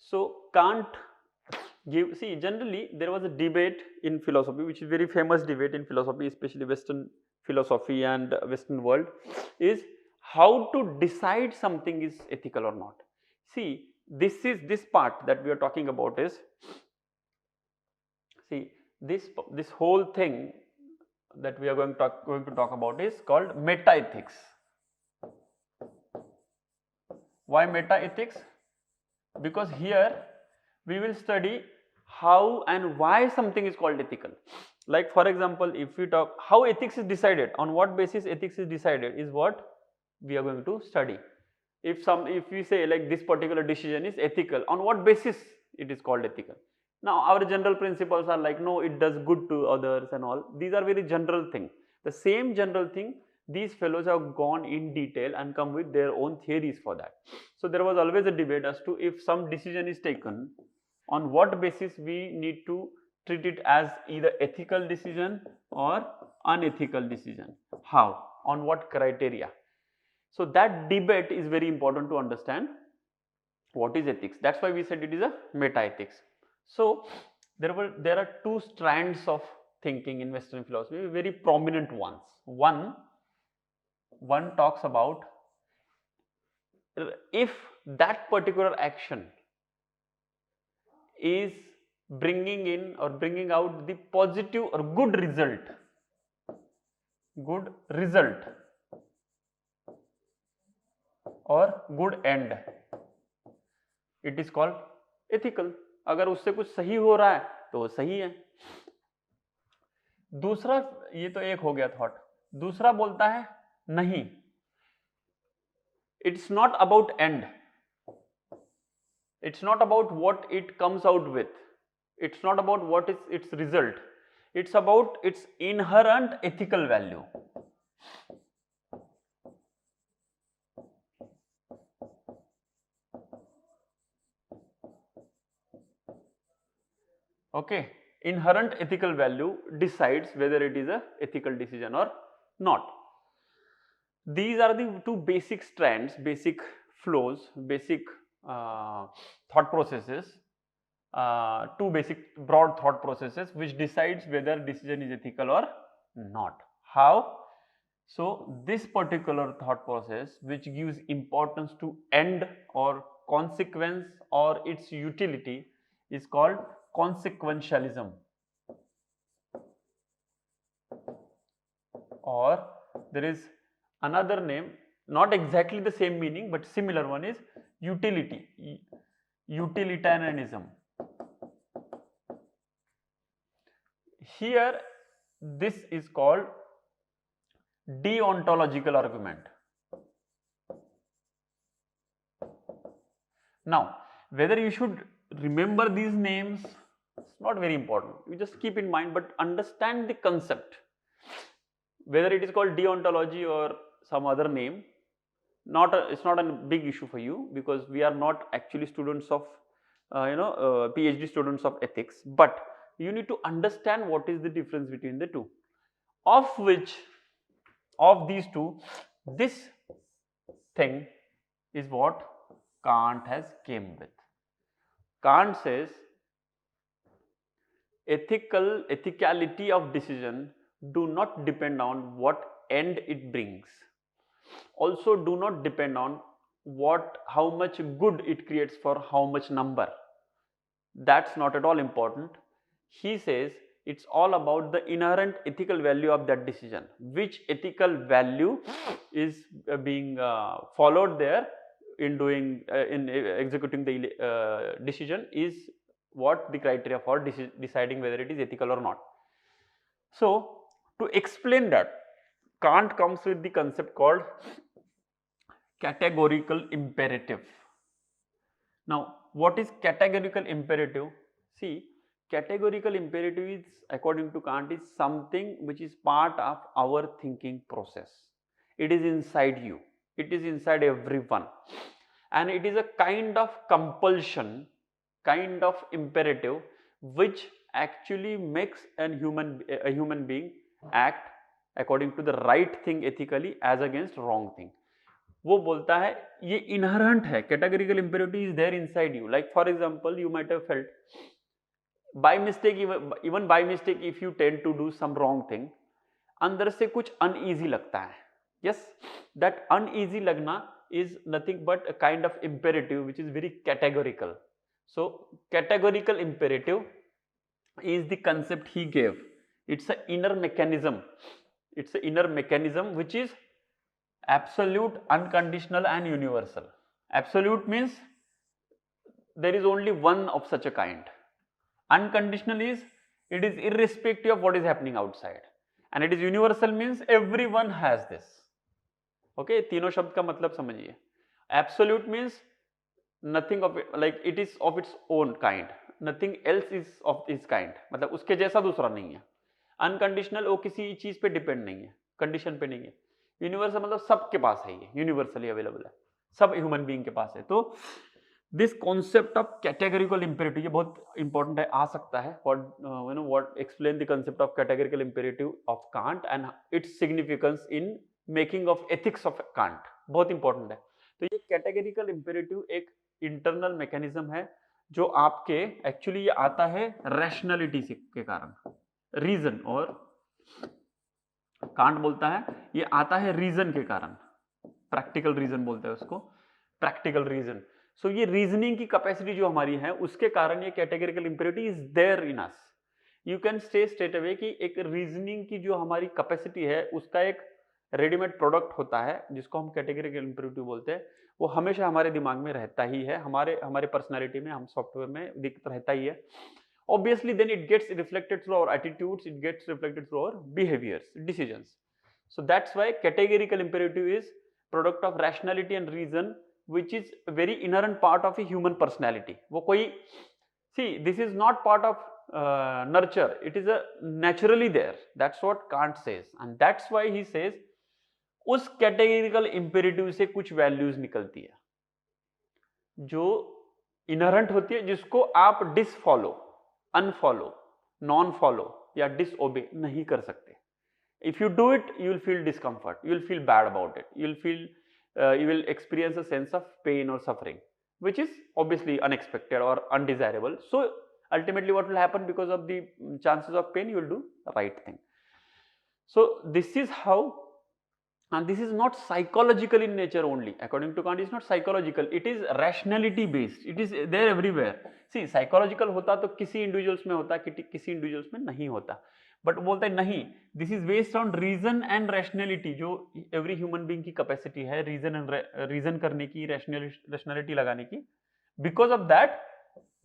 So Kant give, see, generally there was a debate in philosophy, which is very famous debate in philosophy, especially Western philosophy and Western world, is how to decide something is ethical or not. See, this part that we are talking about is, see, this whole thing that we are going to talk about is called meta ethics. Why meta ethics? Because here we will study how and why something is called ethical. Like for example, if we talk how ethics is decided, on what basis ethics is decided is what we are going to study. If we say like this particular decision is ethical, on what basis it is called ethical? Now our general principles are like, no, it does good to others and all. These are very general thing. The same general thing, these fellows have gone in detail and come with their own theories for that. So there was always a debate as to if some decision is taken, on what basis we need to treat it as either ethical decision or unethical decision. How? On what criteria? So that debate is very important to understand what is ethics. That's why we said it is a meta ethics. So there are two strands of thinking in Western philosophy, very prominent ones. One talks about if that particular action is bringing in or bringing out the positive or good result or good end, it is called ethical. अगर उससे कुछ सही हो रहा है तो वो सही है. दूसरा, ये तो एक हो गया थॉट. दूसरा बोलता है नहीं, it's not about end, it's not about what it comes out with, it's not about what is its result, it's about its inherent ethical value. Okay, inherent ethical value decides whether it is a ethical decision or not. These are the two basic strands, basic flows, basic thought processes, two basic broad thought processes which decides whether decision is ethical or not. How? So this particular thought process which gives importance to end or consequence or its utility is called consequentialism, or there is another name, not exactly the same meaning but similar one, is utilitarianism. Here this is called deontological argument. Now whether you should remember these names, it's not very important, you just keep in mind, but understand the concept. Whether it is called deontology or some other name, it's not a big issue for you, because we are not actually students of PhD students of ethics, but you need to understand what is the difference between the two, of which of these two, this thing is what Kant has came with. Kant says ethicality of decision do not depend on what end it brings, also do not depend on how much good it creates for how much number. That's not at all important. He says it's all about the inherent ethical value of that decision. Which ethical value is being followed there in doing in executing the decision is what the criteria for deciding whether it is ethical or not. So to explain that, Kant comes with the concept called categorical imperative. Now what is categorical imperative? See, categorical imperative is, according to Kant, is something which is part of our thinking process. It is inside you, it is inside everyone, and it is a kind of compulsion, kind of imperative which actually makes a human being act according to the right thing ethically as against wrong thing. वो बोलता है ये inherent है, categorical imperative is there inside you. Like for example you might have felt by mistake, even by mistake if you tend to do some wrong thing, अंदर से कुछ uneasy लगता है. यस, दैट अनईजी लगना is nothing but a kind of imperative which is very categorical. So categorical imperative is the concept he gave. It's an inner mechanism. It's an inner mechanism which is absolute, unconditional and universal. Absolute means there is only one of such a kind. Unconditional is it is irrespective of what is happening outside, and it is universal means everyone has this. Okay, तीनों शब्द का मतलब समझिए. Absolute means nothing of like it is of its own kind, nothing else is of its kind, मतलब उसके जैसा दूसरा नहीं है. अनकंडीशनल, वो किसी चीज पे डिपेंड नहीं है, कंडीशन पे नहीं है. यूनिवर्सल मतलब सबके पास है, ये यूनिवर्सली अवेलेबल है, सब ह्यूमन बीइंग के पास है. तो this concept of categorical imperative ये बहुत इंपॉर्टेंट है, आ सकता है. What explain the concept of categorical imperative of can't and its significance in making of ethics of can't, बहुत इंपॉर्टेंट है. तो ये कैटेगरिकल इंपेरेटिव एक इंटरनल मैकेनिज्म है जो आपके एक्चुअली ये आता है रैशनैलिटी के कारण, रीजन, और कांट बोलता है ये आता है रीजन के कारण, प्रैक्टिकल रीजन बोलते हैं उसको, प्रैक्टिकल रीजन. सो ये रीजनिंग की कैपेसिटी जो हमारी है उसके कारण ये categorical imperative is there in us. You can say straight away कि एक रीजनिंग की जो हमारी कैपेसिटी है उसका एक रेडीमेड प्रोडक्ट होता है जिसको हम कैटेगरिकल इंपेरेटिव बोलते हैं. वो हमेशा हमारे दिमाग में रहता ही है, हमारे पर्सनालिटी में, हम सॉफ्टवेयर में दिखता रहता ही है. Obviously then it gets reflected through our attitudes, it gets reflected through our behaviours, decisions. So that's why categorical imperative is product of rationality and reason which is very inherent part of a human personality. वो कोई, see this is not part of nurture, it is a naturally there. That's what Kant says, and that's why he says उस categorical imperative से कुछ values निकलती है जो inherent होती है, जिसको आप डिसफॉलो, अनफॉलो, नॉन फॉलो या डिसओबे नहीं कर सकते. If you do it you will feel discomfort, you will feel bad about it, you will experience a sense of pain or suffering which is obviously unexpected or undesirable. So ultimately what will happen, because of the chances of pain, you will do the right thing. So this is how, and this is not psychological in nature only. According to Kant, it is not psychological, it is rationality based, it is there everywhere. See, psychological होता तो किसी individuals में होता, किसी individuals में नहीं होता, but बोलते नहीं, this is based on reason and rationality, जो एवरी ह्यूमन बीइंग की कैपेसिटी है रीजन करने की, रैशनैलिटी लगाने की. बिकॉज ऑफ दैट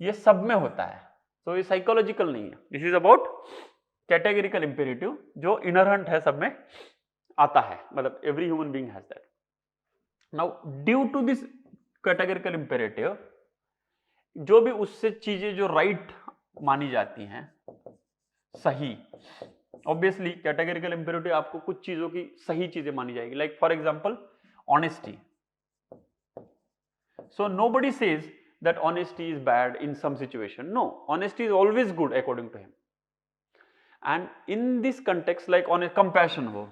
ये सब में होता है. तो ये साइकोलॉजिकल नहीं है, this is about categorical imperative जो इनहेरेंट है, सब में आता है, मतलब every human being has that. Now due to this categorical imperative, जो भी उससे चीजें जो राइट मानी जाती हैं, सही, ऑब्वियसली कैटेगरिकल इंपेरेटिव आपको कुछ चीजों की सही चीजें मानी जाएगी. Like for example honesty. So nobody says that honesty is bad in some situation. No, honesty is always good according to him. And in this context, like on compassion, हो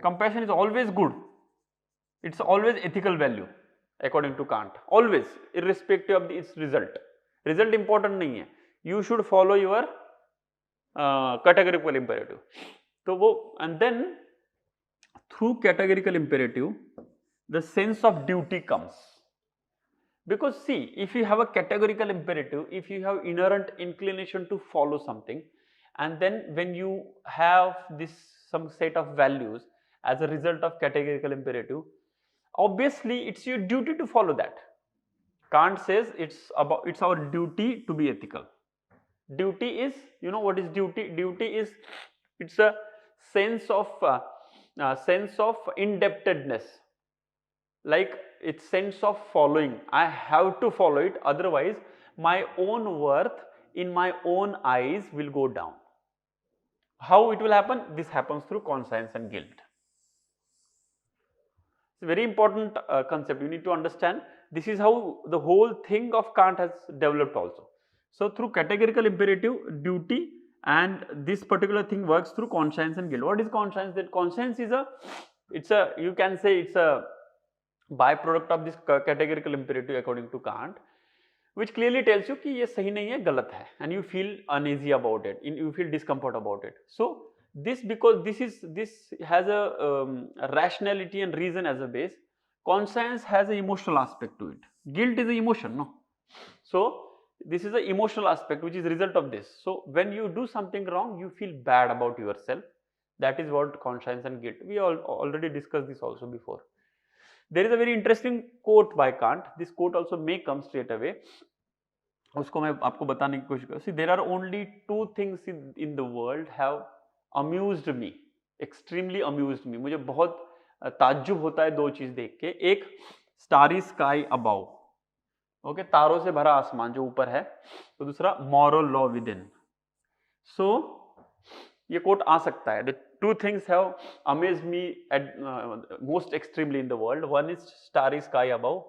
compassion is always good, it's always ethical value according to Kant, always, irrespective of its result. Result important नहीं है, you should follow your categorical imperative. तो वो, and then through categorical imperative the sense of duty comes, because see, if you have a categorical imperative, if you have inherent inclination to follow something, and then when you have this some set of values as a result of categorical imperative, obviously it's your duty to follow that. Kant says it's our duty to be ethical. Duty is, you know what is duty? Duty is, it's a sense of indebtedness, like it's sense of following. I have to follow it, otherwise my own worth in my own eyes will go down. How it will happen? This happens through conscience and guilt. It's a very important concept, you need to understand. This is how the whole thing of Kant has developed also. So through categorical imperative, duty, and this particular thing works through conscience and guilt. What is conscience? That conscience is you can say it's a by product of this categorical imperative according to Kant, which clearly tells you कि ये सही नहीं है, गलत है, and you feel uneasy about it, you feel discomfort about it. So this, because this has a rationality and reason as a base. Conscience has an emotional aspect to it. Guilt is an emotion, no? So this is an emotional aspect which is result of this. So when you do something wrong, you feel bad about yourself. That is what conscience and guilt. We already discussed this also before. There is a very interesting quote by Kant. This quote also may come straight away. उसको मैं आपको बताने की कोशिश करूँ. See, there are only two things in the world have amused me, extremely amused me. मुझे बहुत ताज्जुब होता है दो चीज देख के. एक starry sky above, ओके, तारों से भरा आसमान जो ऊपर है, तो दूसरा moral law within. So ये कोट आ सकता है. The two things have amazed me at most extremely in the world. One is starry sky above,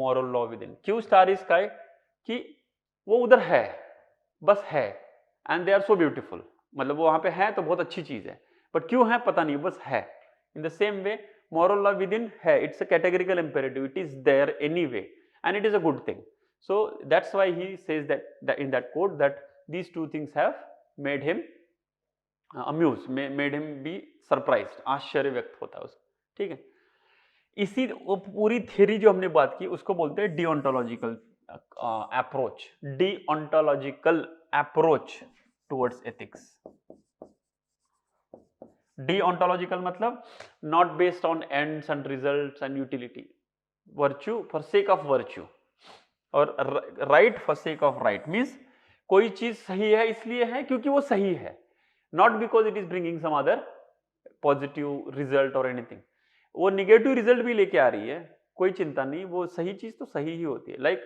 moral law within. क्यों starry sky? कि वो उधर है, बस है, and they are so beautiful. मतलब वो वहाँ पे है तो बहुत अच्छी चीज है, but क्यों है पता नहीं, बस है. In the same way, moral law within है, it's a categorical imperative. It is there anyway, and it is a good thing. So that's why he says that in that quote that these two things have made him amuse, made him be surprised, आश्चर्य व्यक्त होता है उसको. ठीक है, इसी पूरी theory जो हमने बात की उसको बोलते हैं deontological approach. Deontological approach towards ethics. Deontological मतलब not based on ends and results and utility. Virtue for sake of virtue और right for sake of right. Means कोई चीज सही है इसलिए है क्योंकि वो सही है, not because it is bringing some other positive result or anything. वो negative result भी लेके आ रही है, कोई चिंता नहीं, वो सही चीज तो सही ही होती है. Like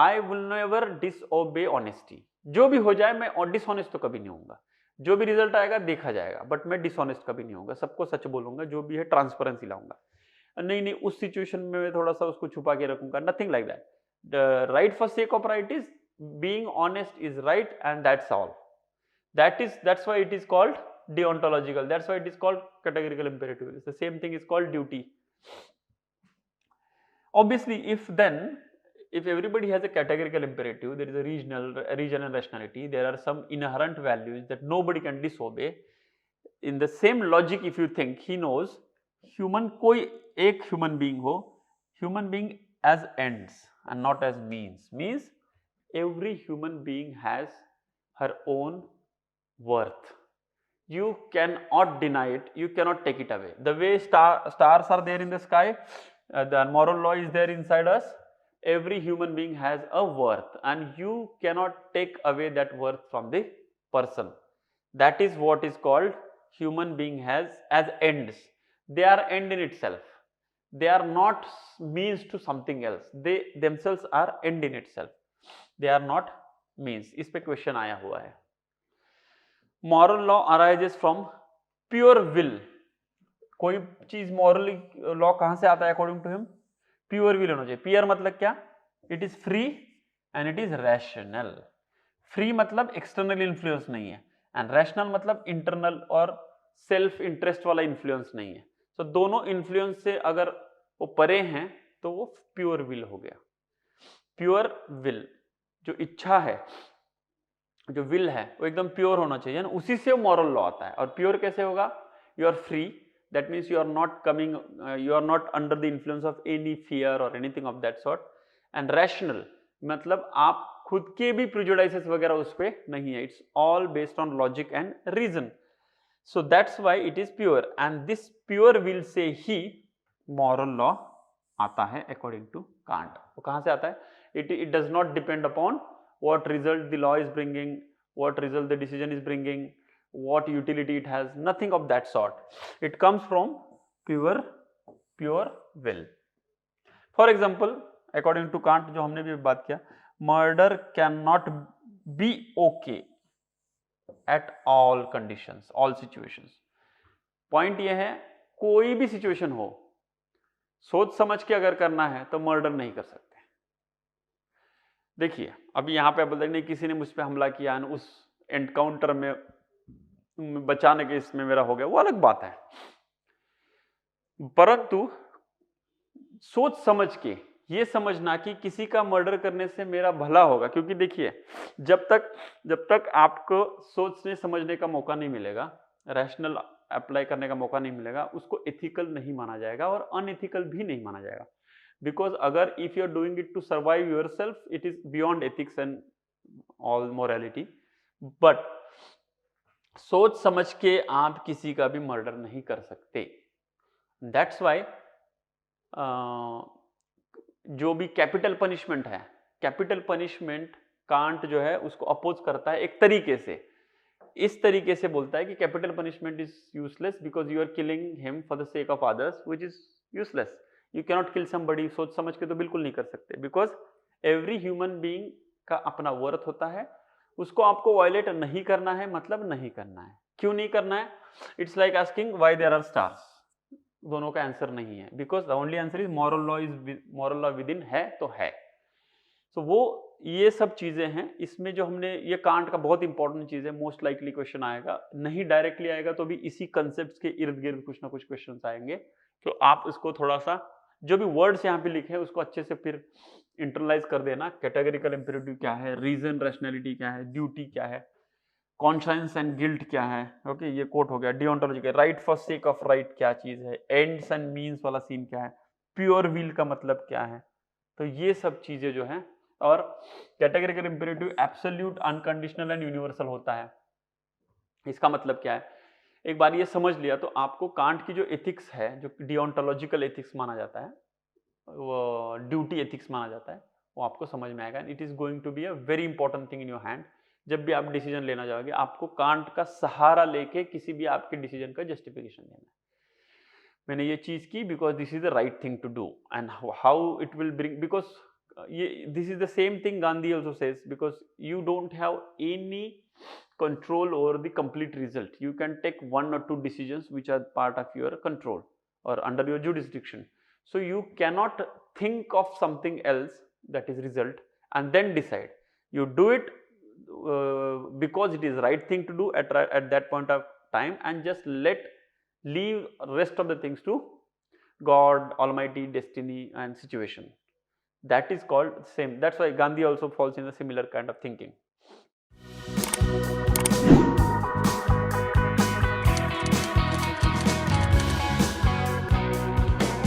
I will never disobey honesty. जो भी हो जाए मैं dishonest तो कभी नहीं होऊंगा. जो भी रिजल्ट आएगा देखा जाएगा, बट मैं डिसऑनेस्ट कभी नहीं होऊंगा, सबको सच बोलूंगा, जो भी है ट्रांसपेरेंसी लाऊंगा. नहीं नहीं, उस सिचुएशन में मैं थोड़ा सा उसको छुपा के रखूंगा. Nothing like that. The right for sake of right is being honest is right and that's all. That's why it is called deontological. That's why it is called categorical imperative. It's the same thing is called duty. Obviously, if everybody has a categorical imperative, there is a regional rationality. There are some inherent values that nobody can disobey. In the same logic, if you think, he knows human, कोई एक human being हो, human being as ends and not as means every human being has her own worth. You cannot deny it, you cannot take it away. The way stars are there in the sky, the moral law is there inside us. Every human being has a worth and you cannot take away that worth from the person. That is what is called human being has as ends. They are end in itself. They are not means to something else. They themselves are end in itself. They are not means. इस पे question आया हुआ है. Moral law arises from pure will. कोई चीज morally law कहां से आता है according to him? Pure will होना चाहिए. प्योर मतलब क्या? It is free and it is rational. Free मतलब एक्सटर्नल इन्फ्लुएंस नहीं है, एंड रैशनल मतलब इंटरनल और सेल्फ इंटरेस्ट वाला इन्फ्लुएंस नहीं है. तो दोनों इन्फ्लुएंस से अगर वो परे हैं तो वो प्योर विल हो गया. प्योर विल, जो इच्छा है, जो विल है, वो एकदम प्योर होना चाहिए ना, उसी से मॉरल लॉ आता है. और प्योर कैसे होगा? You are free, that means you are not coming, you are not under the influence of any fear और anything of that sort. And rational मतलब आप खुद के भी प्रिजुडाइसेस वगैरह उस पर नहीं है. It's all based on logic and reason. So that's why it is pure, and this pure will से ही मॉरल लॉ आता है अकॉर्डिंग टू कांट. वो कहां से आता है? It does not depend upon what result the law is bringing, what result the decision is bringing, what utility it has, nothing of that sort. It comes from pure will. For example, according to Kant, जो हमने भी बात किया, murder cannot be okay at all conditions, all situations. Point ये है, कोई भी situation हो, सोच समझ के अगर करना है तो मर्डर नहीं कर सकते. देखिए, अभी यहाँ पे बोलते नहीं किसी ने मुझ पे हमला किया, उस एनकाउंटर में बचाने के इसमें मेरा हो गया, वो अलग बात है. परंतु सोच समझ के, ये समझना कि किसी का मर्डर करने से मेरा भला होगा, क्योंकि देखिए जब तक आपको सोचने समझने का मौका नहीं मिलेगा, रैशनल अप्लाई करने का मौका नहीं मिलेगा, उसको एथिकल नहीं माना जाएगा और अनएथिकल भी नहीं माना जाएगा। बिकॉज अगर if you are doing it to survive yourself, it is beyond ethics and all morality. But सोच समझ के आप किसी का भी मर्डर नहीं कर सकते। दैट्स वाई जो भी कैपिटल पनिशमेंट है, कैपिटल पनिशमेंट कांट जो है उसको अपोज करता है एक तरीके से, इस तरीके से बोलता है कि capital punishment is useless because you are killing him for the sake of others, which is useless. You cannot kill somebody, सोच समझ के तो बिल्कुल नहीं कर सकते, बिकॉज एवरी ह्यूमन बीइंग का अपना वर्थ होता है, उसको आपको वायलेट नहीं करना है, मतलब नहीं करना है। क्यों नहीं करना है? It's like asking why there are stars, दोनों का आंसर नहीं है, because the only answer is moral law within है तो है। तो वो ये सब चीजें हैं इसमें जो हमने, ये कांट का बहुत इंपॉर्टेंट चीज है, मोस्ट लाइकली क्वेश्चन आएगा, नहीं डायरेक्टली आएगा तो भी इसी कंसेप्ट के इर्द गिर्द कुछ ना कुछ क्वेश्चन आएंगे। तो आप इसको थोड़ा सा, जो भी वर्ड्स यहाँ पे लिखे हैं उसको अच्छे से फिर इंटरलाइज कर देना। कैटेगरिकल इंपेरेटिव क्या है, रीजन रैशनैलिटी क्या है, ड्यूटी क्या है, कॉन्शियंस एंड गिल्ट क्या है, ओके ये कोट हो गया। डिओन्टोलॉजी का right for sake of right क्या चीज है, एंड्स एंड मीन्स वाला सीन क्या है, प्योर विल का मतलब क्या है, तो ये सब चीजें जो हैं। और categorical imperative absolute, unconditional and universal होता है। इसका मतलब क्या है, एक बार ये समझ लिया तो आपको कांट की जो एथिक्स है, जो डिओन्टोलॉजिकल एथिक्स माना जाता है, वो ड्यूटी एथिक्स माना जाता है, वो आपको समझ में आएगा। It is going to be a very important thing in your hand. जब भी आप डिसीजन लेना जाओगे, आपको कांट का सहारा लेके किसी भी आपके डिसीजन का जस्टिफिकेशन देना है। मैंने ये चीज की because this is the right thing to do, and how it will bring, because ये this is the same thing Gandhi also says, because you don't have any control over the complete result. You can take one or two decisions which are part of your control or under your jurisdiction. So you cannot think of something else that is result and then decide. You do it because it is right thing to do at that point of time, and just leave rest of the things to God, Almighty, destiny and situation. That is called same. That's why Gandhi also falls in a similar kind of thinking.